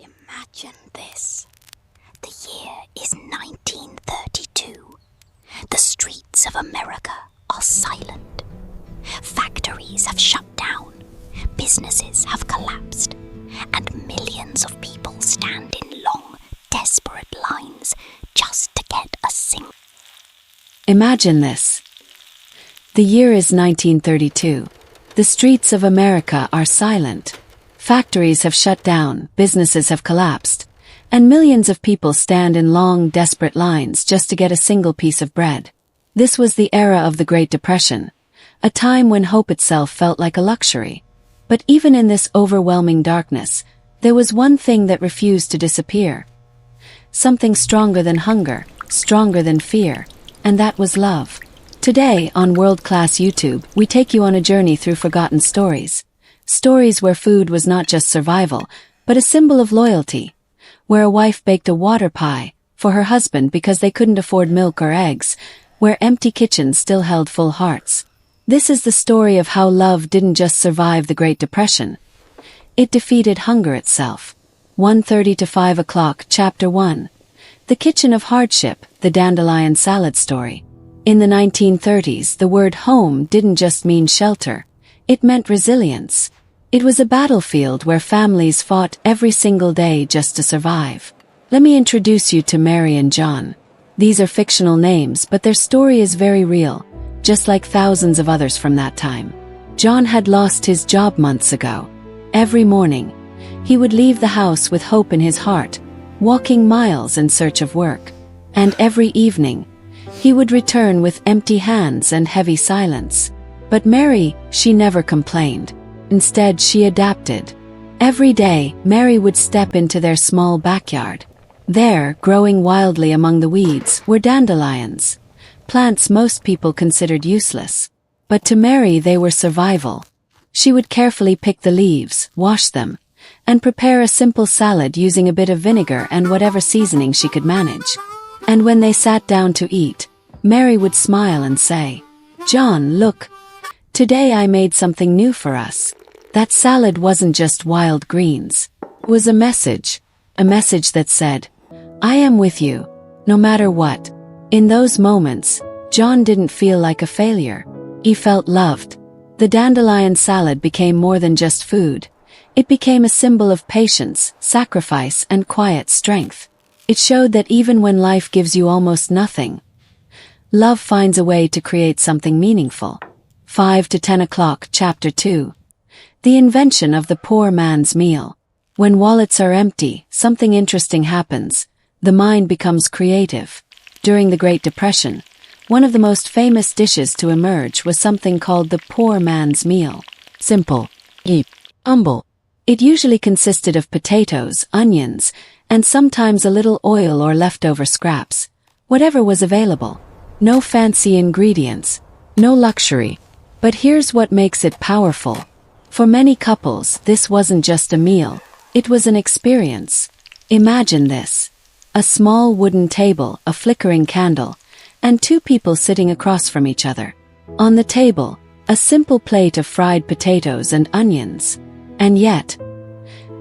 Imagine this. The year is 1932. The streets of America are silent. Factories have shut down. Businesses have collapsed. And millions of people stand in long, desperate lines just to get a single. Imagine this. The year is 1932. The streets of America are silent. Factories have shut down, businesses have collapsed, and millions of people stand in long, desperate lines just to get a single piece of bread. This was the era of the Great Depression, a time when hope itself felt like a luxury. But even in this overwhelming darkness, there was one thing that refused to disappear. Something stronger than hunger, stronger than fear, and that was love. Today, on World Class YouTube, we take you on a journey through forgotten stories. Stories where food was not just survival, but a symbol of loyalty. Where a wife baked a water pie for her husband because they couldn't afford milk or eggs. Where empty kitchens still held full hearts. This is the story of how love didn't just survive the Great Depression. It defeated hunger itself. 1:30 to 5 o'clock, Chapter 1. The Kitchen of Hardship, the Dandelion Salad Story. In the 1930s, the word home didn't just mean shelter. It meant resilience. It was a battlefield where families fought every single day just to survive. Let me introduce you to Mary and John. These are fictional names, but their story is very real, just like thousands of others from that time. John had lost his job months ago. Every morning, he would leave the house with hope in his heart, walking miles in search of work. And every evening, he would return with empty hands and heavy silence. But Mary, she never complained. Instead, she adapted. Every day, Mary would step into their small backyard. There, growing wildly among the weeds, were dandelions. Plants most people considered useless. But to Mary, they were survival. She would carefully pick the leaves, wash them, and prepare a simple salad using a bit of vinegar and whatever seasoning she could manage. And when they sat down to eat, Mary would smile and say, "John, look. Today I made something new for us." That salad wasn't just wild greens. It was a message that said, "I am with you, no matter what." In those moments, John didn't feel like a failure. He felt loved. The dandelion salad became more than just food. It became a symbol of patience, sacrifice, and quiet strength. It showed that even when life gives you almost nothing, love finds a way to create something meaningful. 5 to 10 o'clock, Chapter 2. The invention of the poor man's meal. When wallets are empty, something interesting happens. The mind becomes creative. During the Great Depression, one of the most famous dishes to emerge was something called the poor man's meal. Simple, cheap, humble. It usually consisted of potatoes, onions, and sometimes a little oil or leftover scraps. Whatever was available. No fancy ingredients. No luxury. But here's what makes it powerful. For many couples, this wasn't just a meal. It was an experience. Imagine this. A small wooden table, a flickering candle, and two people sitting across from each other. On the table, a simple plate of fried potatoes and onions. And yet,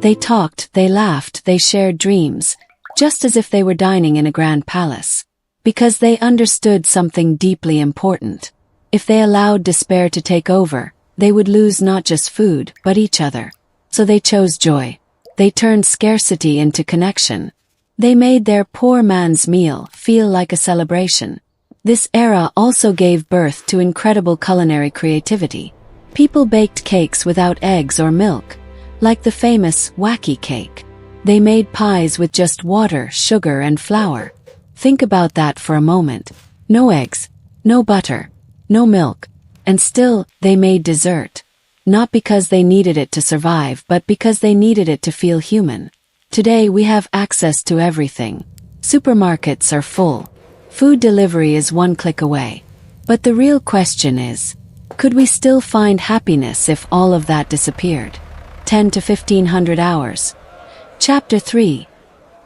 they talked, they laughed, they shared dreams, just as if they were dining in a grand palace. Because they understood something deeply important. If they allowed despair to take over, they would lose not just food, but each other. So they chose joy. They turned scarcity into connection. They made their poor man's meal feel like a celebration. This era also gave birth to incredible culinary creativity. People baked cakes without eggs or milk, like the famous wacky cake. They made pies with just water, sugar, and flour. Think about that for a moment. No eggs, no butter, no milk. And still, they made dessert. Not because they needed it to survive, but because they needed it to feel human. Today we have access to everything. Supermarkets are full. Food delivery is one click away. But the real question is, could we still find happiness if all of that disappeared? 10 to 1500 hours. Chapter 3.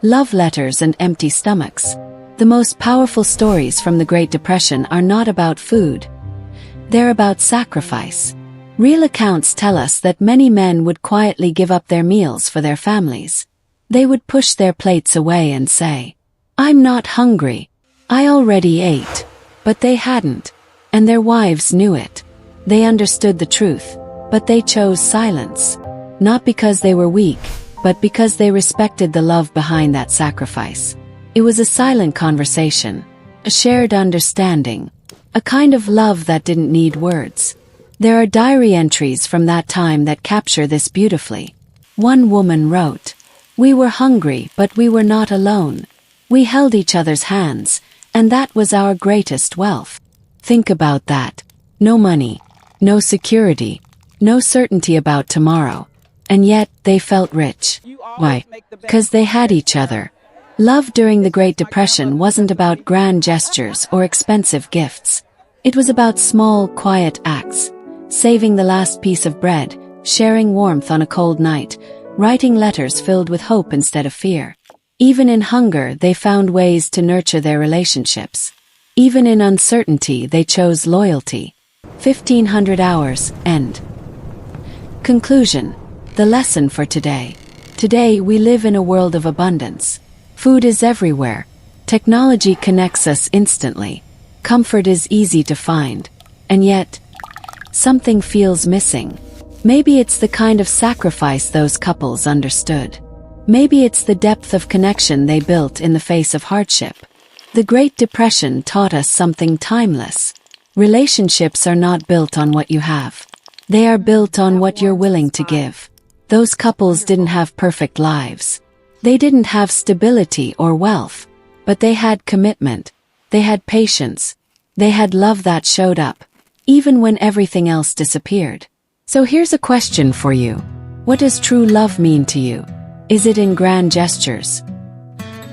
Love letters and empty stomachs. The most powerful stories from the Great Depression are not about food. They're about sacrifice. Real accounts tell us that many men would quietly give up their meals for their families. They would push their plates away and say, "I'm not hungry. I already ate." But they hadn't, and their wives knew it. They understood the truth, but they chose silence. Not because they were weak, but because they respected the love behind that sacrifice. It was a silent conversation, a shared understanding, a kind of love that didn't need words. There are diary entries from that time that capture this beautifully. One woman wrote, "We were hungry, but we were not alone. We held each other's hands, and that was our greatest wealth." Think about that. No money, no security, no certainty about tomorrow. And yet, they felt rich. Why? Because they had each other. Love during the Great Depression wasn't about grand gestures or expensive gifts. It was about small, quiet acts. Saving the last piece of bread, sharing warmth on a cold night, writing letters filled with hope instead of fear. Even in hunger, they found ways to nurture their relationships. Even in uncertainty, they chose loyalty. 1500 hours, end. Conclusion. The lesson for today. Today, we live in a world of abundance. Food is everywhere. Technology connects us instantly. Comfort is easy to find. And yet, something feels missing. Maybe it's the kind of sacrifice those couples understood. Maybe it's the depth of connection they built in the face of hardship. The Great Depression taught us something timeless. Relationships are not built on what you have. They are built on what you're willing to give. Those couples didn't have perfect lives. They didn't have stability or wealth, but they had commitment. They had patience. They had love that showed up, even when everything else disappeared. So here's a question for you. What does true love mean to you? Is it in grand gestures?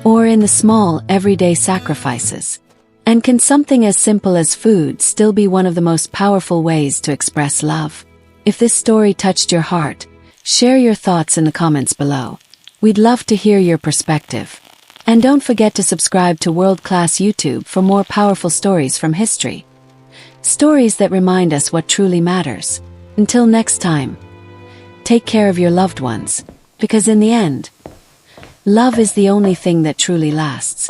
Or in the small, everyday sacrifices? And can something as simple as food still be one of the most powerful ways to express love? If this story touched your heart, share your thoughts in the comments below. We'd love to hear your perspective. And don't forget to subscribe to World Class YouTube for more powerful stories from history. Stories that remind us what truly matters. Until next time, take care of your loved ones, because in the end, love is the only thing that truly lasts.